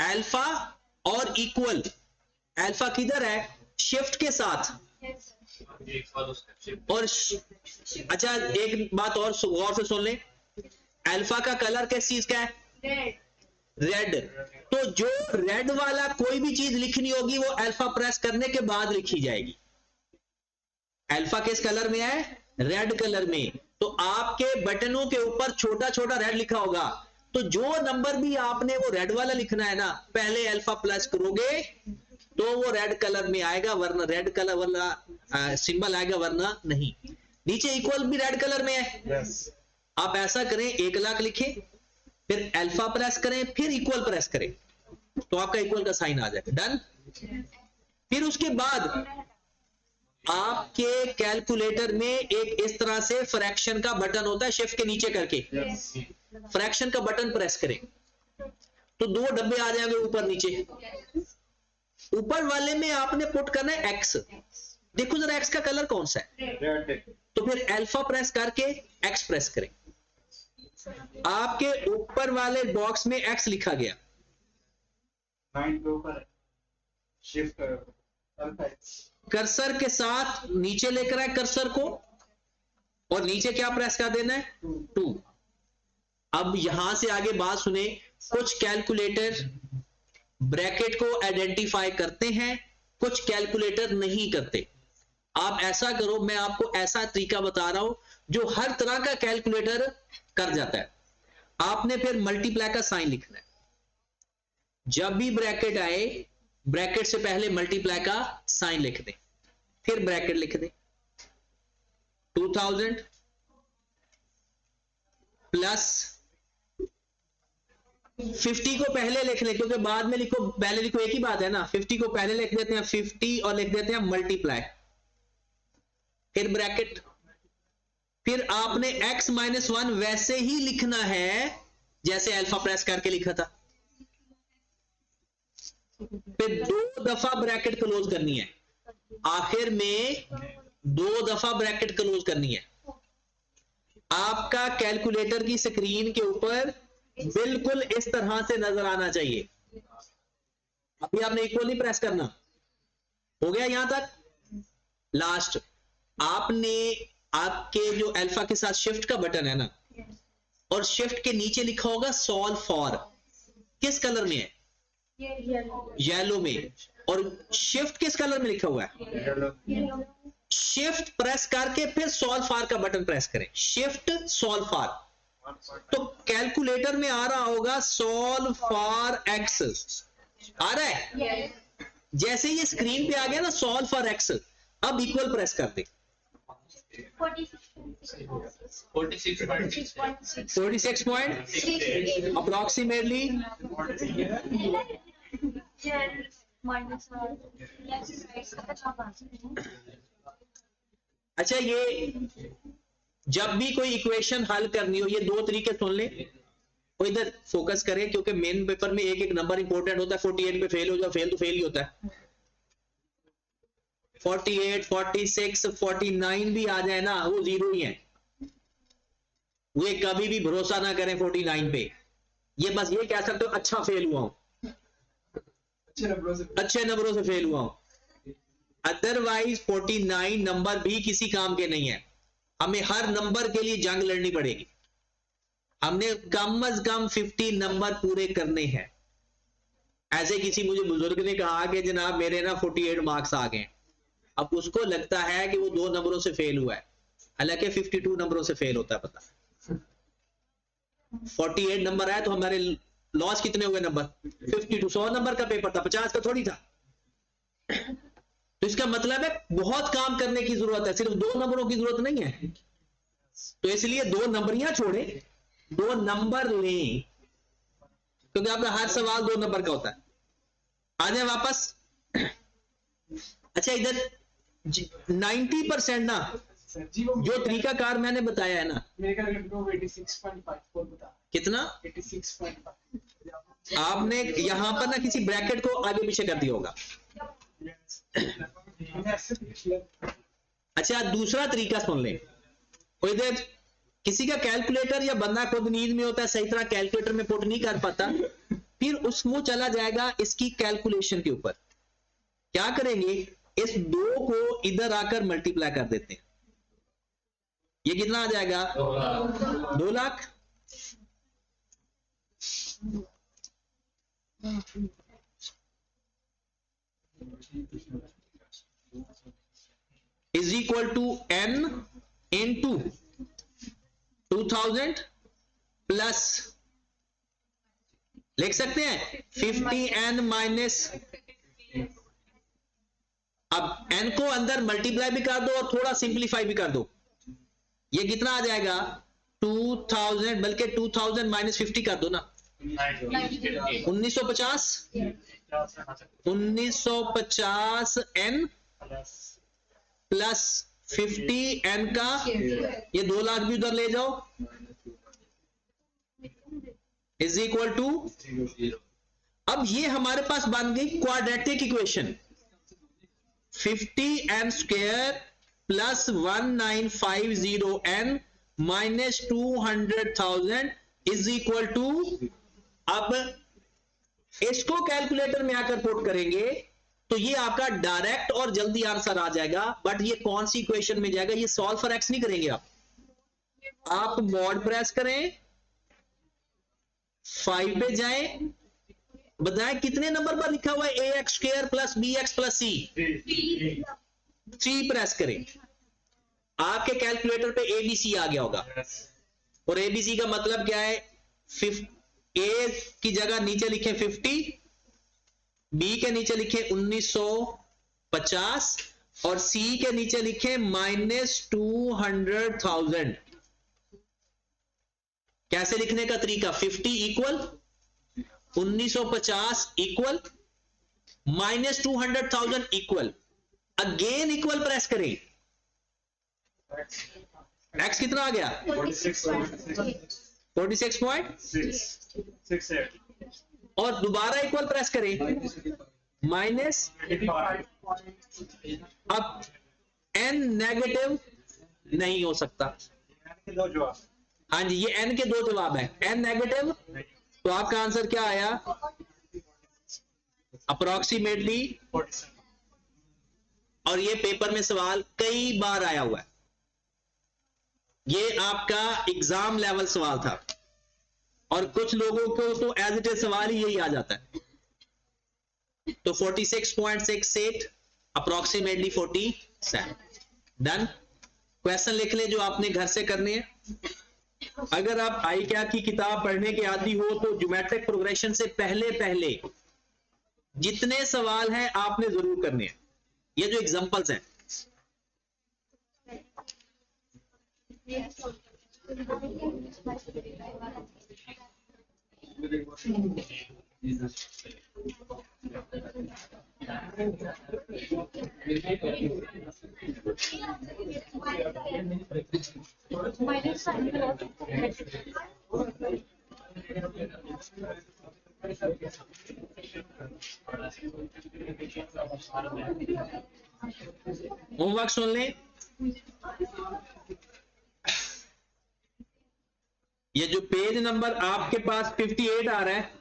अल्फा और इक्वल। अल्फा किधर है? शिफ्ट के साथ। और अच्छा एक बात और गौर से सुन लें, अल्फा का कलर किस चीज का है? रेड। तो जो रेड वाला कोई भी चीज लिखनी होगी वो अल्फा प्रेस करने के बाद लिखी जाएगी। अल्फा किस कलर में है? रेड कलर में। तो आपके बटनों के ऊपर छोटा छोटा रेड लिखा होगा, तो जो नंबर भी आपने वो रेड वाला लिखना है ना, पहले अल्फा प्लस करोगे तो वो रेड कलर में आएगा, वरना रेड कलर वाला सिंबल आएगा, वरना नहीं। नीचे इक्वल भी रेड कलर में है। आप ऐसा करें, 1 लाख लिखें, फिर अल्फा प्रेस करें, फिर इक्वल प्रेस करें, तो आपका इक्वल का साइन आ जाएगा। डन। फिर उसके बाद आपके कैलकुलेटर में एक इस तरह से फ्रैक्शन का बटन होता है, शिफ्ट के नीचे करके फ्रैक्शन का बटन प्रेस करें तो 2 डब्बे आ जाएंगे ऊपर नीचे। ऊपर वाले में आपने पुट करना है एक्स। देखो जरा एक्स का कलर कौन सा है, तो फिर अल्फा प्रेस करके एक्स प्रेस करें। आपके ऊपर वाले बॉक्स में एक्स लिखा गया, 9 के ऊपर शिफ्ट अल्फा कर्सर के साथ नीचे लेकर आए कर्सर को, और नीचे क्या प्रेस कर देना है? 2। अब यहां से आगे बात सुने, कुछ कैलकुलेटर ब्रैकेट को आइडेंटिफाई करते हैं, कुछ कैलकुलेटर नहीं करते। आप ऐसा करो, मैं आपको ऐसा तरीका बता रहा हूं जो हर तरह का कैलकुलेटर कर जाता है। आपने फिर मल्टीप्लाई का साइन लिखना है। जब भी ब्रैकेट आए, ब्रैकेट से पहले मल्टीप्लाई का साइन लिख दें, फिर ब्रैकेट लिख दें। 2000 प्लस 50 को पहले लिख लें, क्योंकि बाद में लिखो पहले लिखो एक ही बात है ना। 50 को पहले लिख देते हैं 50 और लिख देते हैं मल्टीप्लाई, फिर ब्रैकेट। फिर आपने x - 1 वैसे ही लिखना है जैसे अल्फा प्रेस करके लिखा था। फिर 2 दफा ब्रैकेट क्लोज करनी है, आखिर में 2 दफा ब्रैकेट क्लोज करनी है। आपका कैलकुलेटर की स्क्रीन के ऊपर बिल्कुल इस तरह से नजर आना चाहिए। अभी आपने इक्वल नहीं प्रेस करना, हो गया यहां तक। लास्ट आपने आपके जो अल्फा के साथ शिफ्ट का बटन है ना, और शिफ्ट के नीचे लिखा होगा सॉल्व फॉर, किस कलर में है? येलो में। और शिफ्ट किस कलर में लिखा हुआ है? शिफ्ट प्रेस करके फिर सॉल्व फॉर का बटन प्रेस करें, शिफ्ट सॉल्व फॉर। तो कैलकुलेटर में आ रहा होगा सॉल्व फॉर एक्स, आ रहा है। जैसे ये स्क्रीन पे आ गया ना सॉल्व फॉर एक्स, अब इक्वल प्रेस कर दे। 46 पॉइंट अप्रोक्सीमेटली। अच्छा, ये जब भी कोई इक्वेशन हल करनी हो, ये 2 तरीके सुन ले, वो इधर फोकस करें, क्योंकि मेन पेपर में एक एक नंबर इंपॉर्टेंट होता है। 48 पे फेल हो जाओ, फेल तो फेल ही होता है। 48, 46, 49 भी आ जाए ना, वो 0 ही है। वे कभी भी भरोसा ना करें 49 पे। ये बस ये कह सकते हो अच्छा फेल हुआ हूं, अच्छे नंबरों से फेल हुआ हूं। अदरवाइज 49 नंबर भी किसी काम के नहीं है। हमें हर नंबर के लिए जंग लड़नी पड़ेगी। हमने कम से कम 50 नंबर पूरे करने हैं। ऐसे किसी मुझे बुजुर्ग ने कहा कि जनाब मेरे ना 48 मार्क्स आ गए। अब उसको लगता है कि वो 2 नंबरों से फेल हुआ है, हालांकि 52 नंबरों से फेल होता है। पता 48 नंबर आया तो हमारे लॉस कितने हुए नंबर? 52। 100 नंबर का पेपर था, 50 का थोड़ी था। तो इसका मतलब है बहुत काम करने की जरूरत है, सिर्फ 2 नंबरों की जरूरत नहीं है। तो इसलिए 2 नंबरियां छोड़े, 2 नंबर लें, क्योंकि आपका हर सवाल 2 नंबर का होता है। आ जाए वापस। अच्छा, इधर 90% ना जो तरीकाकार मैंने बताया है ना, मेरे ख्याल में 86.54 बता। कितना? 86.5 आपने यहां पर ना किसी ब्रैकेट को आगे पीछे कर दिया होगा। अच्छा दूसरा तरीका सुन लें, कोई देर किसी का कैलकुलेटर या बंदा खुद नींद में होता है, सही तरह कैलकुलेटर में पुट नहीं कर पाता, फिर वो चला जाएगा इसकी कैलकुलेशन के ऊपर। क्या करेंगे, इस 2 को इधर आकर मल्टीप्लाई कर देते हैं। ये कितना आ जाएगा, 2 lakh. Is equal to n into 2000 plus लिख सकते हैं 50n माइनस, अब n को अंदर मल्टीप्लाई भी कर दो और थोड़ा सिंप्लीफाई भी कर दो। ये कितना आ जाएगा 2000, बल्कि 2000 माइनस 50 कर दो ना, 1950 n प्लस 50 n का, ये 2 लाख भी उधर ले जाओ, इज इक्वल टू, अब ये हमारे पास बन गई quadratic equation, 50n square plus 1950n minus 200,000 is equal to, अब इसको कैलकुलेटर में आकर पुट करेंगे तो ये आपका डायरेक्ट और जल्दी आंसर आ जाएगा। बट ये कौन सी इक्वेशन में जाएगा, ये सॉल्व फॉर एक्स नहीं करेंगे आप मॉड प्रेस करें, 5 पे जाएं, बताएं कितने नंबर पर लिखा हुआ है ax square plus bx plus c, 3 press करें, आपके कैलकुलेटर पे abc आ गया होगा। और abc का मतलब क्या है, a की जगह नीचे लिखे 50, b के नीचे लिखे 1950 और c के नीचे लिखे माइनस 200,000। कैसे लिखने का तरीका, 50 equal 1950 equal minus 200,000 equal, again equal press करें, x कितना आ गया 46.68 और दोबारा इक्वल प्रेस करें, माइनस, अब n नेगेटिव नहीं हो सकता, हाँ जी ये n के 2 जवाब है, n नेगेटिव, तो आपका आंसर क्या आया, अप्रोक्सीमेटली, और ये पेपर में सवाल कई बार आया हुआ है, ये आपका एग्जाम लेवल सवाल था और कुछ लोगों को तो एज इट इज सवाल ही यही आ जाता है। तो 46.68 अप्रोक्सीमेटली 47, डन। क्वेश्चन लिख ले जो आपने घर से करने हैं। अगर आप ICAR की किताब पढ़ने के आदी हो तो ज्योमेट्रिक प्रोग्रेशन से पहले पहले जितने सवाल हैं आपने जरूर करने हैं, ये जो एग्जांपल्स हैं। होमवर्क सुन लें, ये जो पेज नंबर आपके पास 58 आ रहा है,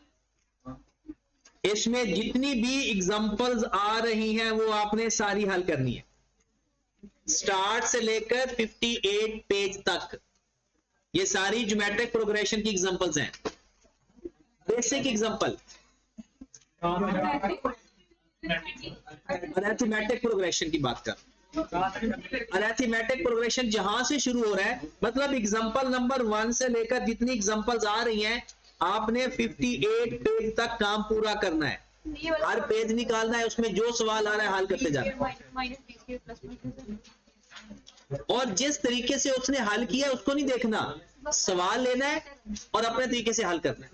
इसमें जितनी भी एग्जांपल्स आ रही हैं वो आपने सारी हल करनी है, स्टार्ट से लेकर 58 पेज तक। ये सारी ज्योमेट्रिक प्रोग्रेशन की एग्जांपल्स हैं, बेसिक एग्जांपल, अरिथमेटिक प्रोग्रेशन की बात कर, अरिथमेटिक प्रोग्रेशन जहां से शुरू हो रहा है, मतलब एग्जांपल नंबर 1 से लेकर जितनी एग्जांपल्स आ रही हैं आपने 58 पेज तक काम पूरा करना है, हर पेज निकालना है, उसमें जो सवाल आ रहा है हल करते जाना है। और जिस तरीके से उसने हल किया उसको नहीं देखना, सवाल लेना है और अपने तरीके से हल करना है।